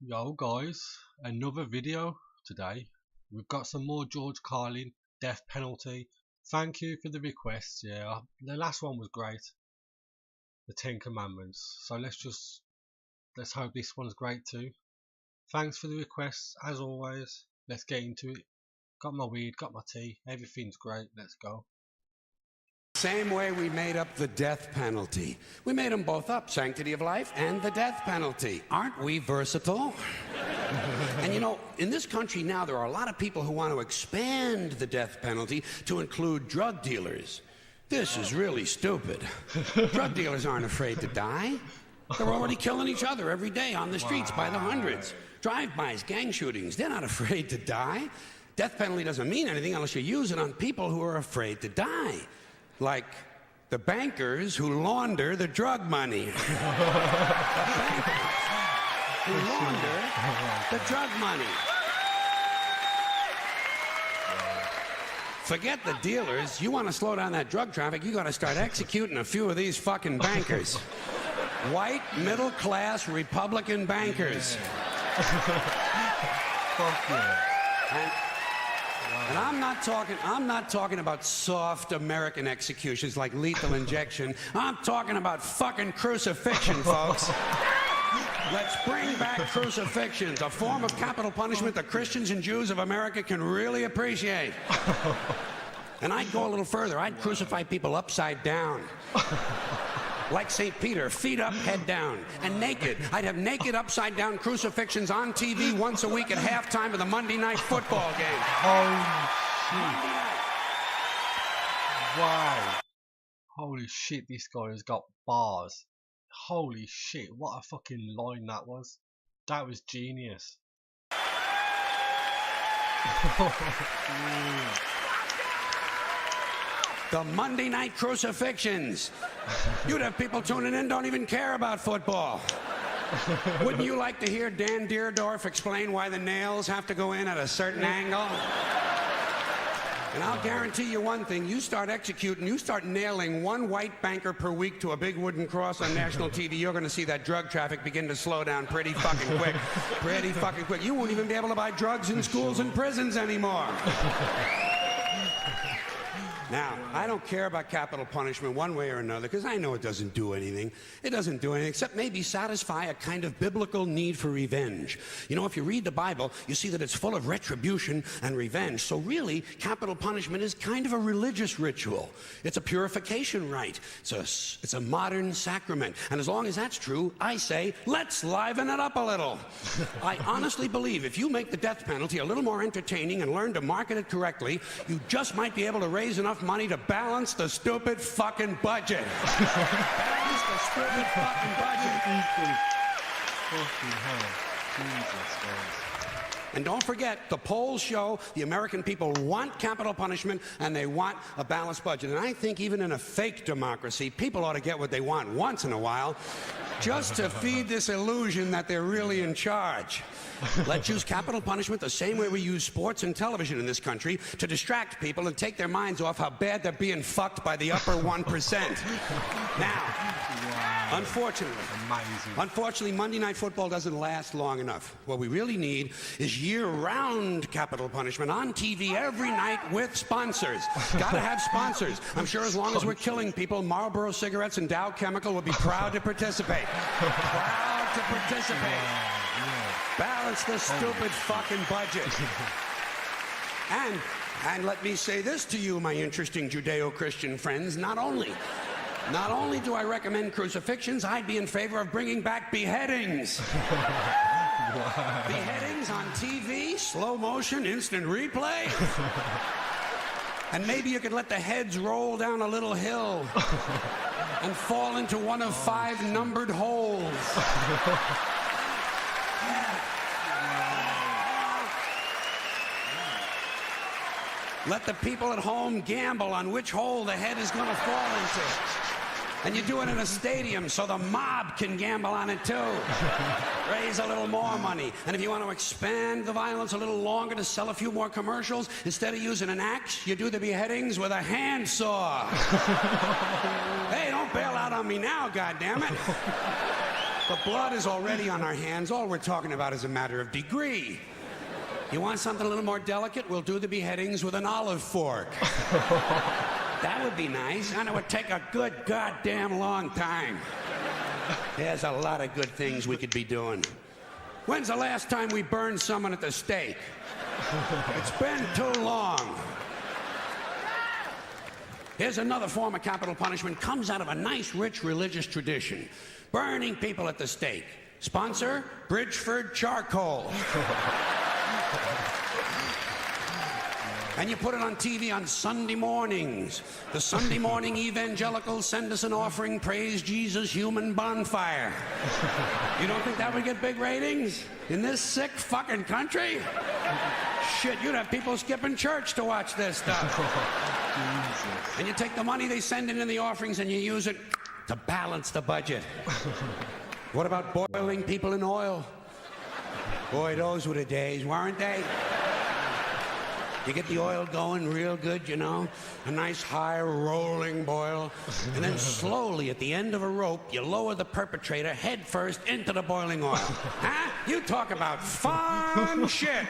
Yo guys, another video today. We've got some more George Carlin, death penalty. Thank you for the request. Yeah, the last one was great. The Ten Commandments. So let's hope this one's great too. Thanks for the requests as always. Let's get into it. Got my weed, got my tea, everything's great. Let's go. Same way we made up the death penalty. We made them both up, sanctity of life and the death penalty. Aren't we versatile? And you know, in this country now, there are a lot of people who want to expand the death penalty to include drug dealers. This is really stupid. Drug dealers aren't afraid to die. They're already killing each other every day on the streets by the hundreds. Drive-bys, gang shootings, they're not afraid to die. Death penalty doesn't mean anything unless you use it on people who are afraid to die. Like the bankers who launder the drug money. The bankers who launder the drug money. Forget the dealers. You want to slow down that drug traffic, you got to start executing a few of these fucking bankers. White, middle-class Republican bankers. Fuck yeah. And I'm not talking about soft American executions like lethal injection. I'm talking about fucking crucifixion, folks. Let's bring back crucifixions, a form of capital punishment that Christians and Jews of America can really appreciate. And I'd go a little further. I'd crucify people upside down. Like St. Peter, feet up, head down, and naked. I'd have naked upside-down crucifixions on TV once a week at halftime of the Monday Night Football game. Holy shit. Wow. Holy shit, this guy has got bars. Holy shit, what a fucking line that was. That was genius. The Monday Night Crucifixions. You'd have people tuning in don't even care about football. Wouldn't you like to hear Dan Deerdorf explain why the nails have to go in at a certain angle? And I'll guarantee you one thing, you start nailing one white banker per week to a big wooden cross on national TV, you're going to see that drug traffic begin to slow down pretty fucking quick. Pretty fucking quick. You won't even be able to buy drugs in schools and prisons anymore. Now, I don't care about capital punishment one way or another, because I know it doesn't do anything. It doesn't do anything except maybe satisfy a kind of biblical need for revenge. You know, if you read the Bible, you see that it's full of retribution and revenge. So really, capital punishment is kind of a religious ritual. It's a purification rite. It's a modern sacrament. And as long as that's true, I say, let's liven it up a little. I honestly believe if you make the death penalty a little more entertaining and learn to market it correctly, you just might be able to raise enough money to balance the stupid fucking budget. Balance the stupid fucking budget. Fucking hell. Jesus Christ. And don't forget, the polls show the American people want capital punishment and they want a balanced budget. And I think even in a fake democracy, people ought to get what they want once in a while, just to feed this illusion that they're really in charge. Let's use capital punishment the same way we use sports and television in this country to distract people and take their minds off how bad they're being fucked by the upper 1%. Now, unfortunately, Monday Night Football doesn't last long enough. What we really need is year-round capital punishment on TV every night with sponsors. Gotta have sponsors. I'm sure as long as we're killing people, Marlboro Cigarettes and Dow Chemical will be proud to participate. Proud to participate. Balance the stupid fucking budget. And let me say this to you, my interesting Judeo-Christian friends, not only do I recommend crucifixions, I'd be in favor of bringing back beheadings. Beheadings on TV, slow motion, instant replay. And maybe you could let the heads roll down a little hill and fall into one of 5 numbered holes. Let the people at home gamble on which hole the head is going to fall into. And you do it in a stadium so the mob can gamble on it too. Raise a little more money. And if you want to expand the violence a little longer to sell a few more commercials, instead of using an axe, you do the beheadings with a handsaw. Hey, don't bail out on me now, goddammit. The blood is already on our hands. All we're talking about is a matter of degree. You want something a little more delicate? We'll do the beheadings with an olive fork. That would be nice, and it would take a good goddamn long time. There's a lot of good things we could be doing. When's the last time we burned someone at the stake? It's been too long. Here's another form of capital punishment. Comes out of a nice, rich religious tradition. Burning people at the stake. Sponsor, Bridgeford Charcoal. And you put it on TV on Sunday mornings. The Sunday morning evangelicals send us an offering, praise Jesus, human bonfire. You don't think that would get big ratings in this sick fucking country? Shit, you'd have people skipping church to watch this stuff. And you take the money they send in the offerings and you use it to balance the budget. What about boiling people in oil? Boy, those were the days, weren't they? You get the oil going real good, you know, a nice high rolling boil, and then slowly at the end of a rope, you lower the perpetrator head first into the boiling oil. Huh? You talk about fun shit.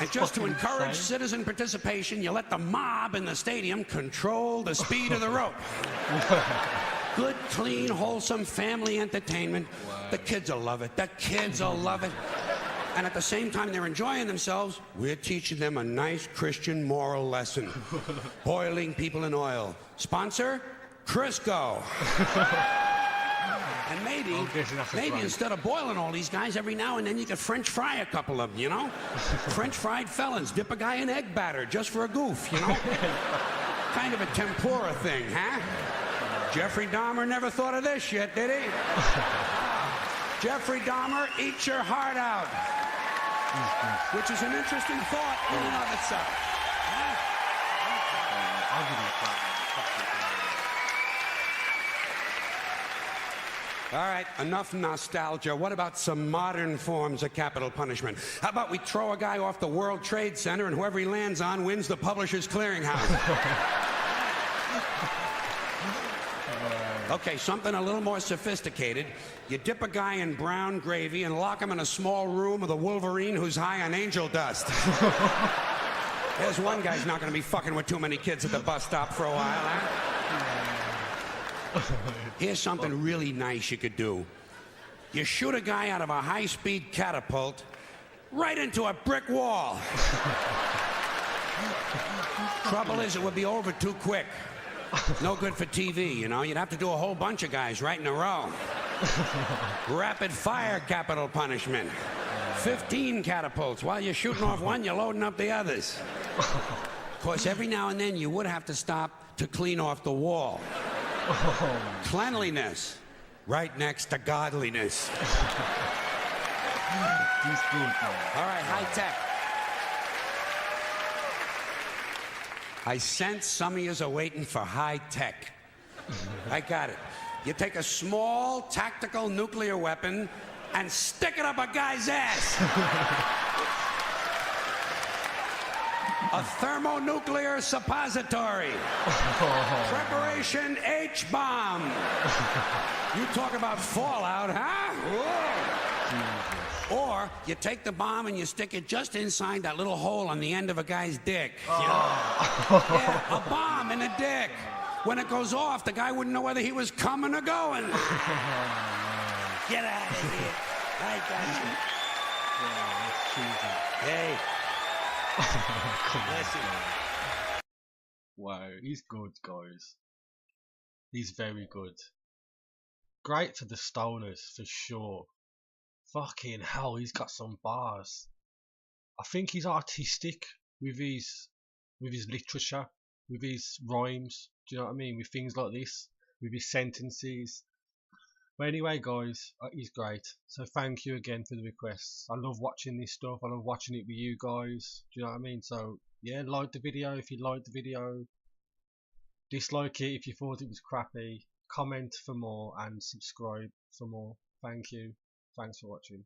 And just to encourage citizen participation, you let the mob in the stadium control the speed of the rope. Good, clean, wholesome family entertainment. Wow. The kids will love it. The kids will love it. And at the same time they're enjoying themselves, we're teaching them a nice Christian moral lesson. Boiling people in oil. Sponsor, Crisco. And maybe instead of boiling all these guys, every now and then you could French fry a couple of them, you know? French fried felons, dip a guy in egg batter just for a goof, you know? Kind of a tempura thing, huh? Jeffrey Dahmer never thought of this shit, did he? Jeffrey Dahmer, eat your heart out. Which is an interesting thought in and of itself. I'll give you a clap. All right, enough nostalgia. What about some modern forms of capital punishment? How about we throw a guy off the World Trade Center and whoever he lands on wins the Publishers Clearinghouse? Okay, something a little more sophisticated. You dip a guy in brown gravy and lock him in a small room with a Wolverine who's high on angel dust. There's one guy's not going to be fucking with too many kids at the bus stop for a while, huh? Here's something really nice you could do. You shoot a guy out of a high-speed catapult right into a brick wall. Trouble is, it would be over too quick. No good for TV, you know. You'd have to do a whole bunch of guys right in a row. Rapid fire capital punishment. 15 catapults. While you're shooting off one, you're loading up the others. Of course, every now and then you would have to stop to clean off the wall. Cleanliness, right next to godliness. All right, high tech. I sense some of yous are waiting for high tech. I got it. You take a small tactical nuclear weapon and stick it up a guy's ass. A thermonuclear suppository. Preparation H-bomb. You talk about fallout, huh? Whoa. Or you take the bomb and you stick it just inside that little hole on the end of a guy's dick. Yeah, a bomb in a dick. When it goes off, the guy wouldn't know whether he was coming or going. Get out of here. I got you. Hey. Listen. Wow, he's good, guys. He's very good. Great for the stoners, for sure. Fucking hell, he's got some bars. I think he's artistic with his literature, with his rhymes. Do you know what I mean? With things like this, with his sentences. But anyway, guys, he's great. So thank you again for the requests. I love watching this stuff. I love watching it with you guys. Do you know what I mean? So yeah, like the video if you liked the video. Dislike it if you thought it was crappy. Comment for more and subscribe for more. Thank you. Thanks for watching.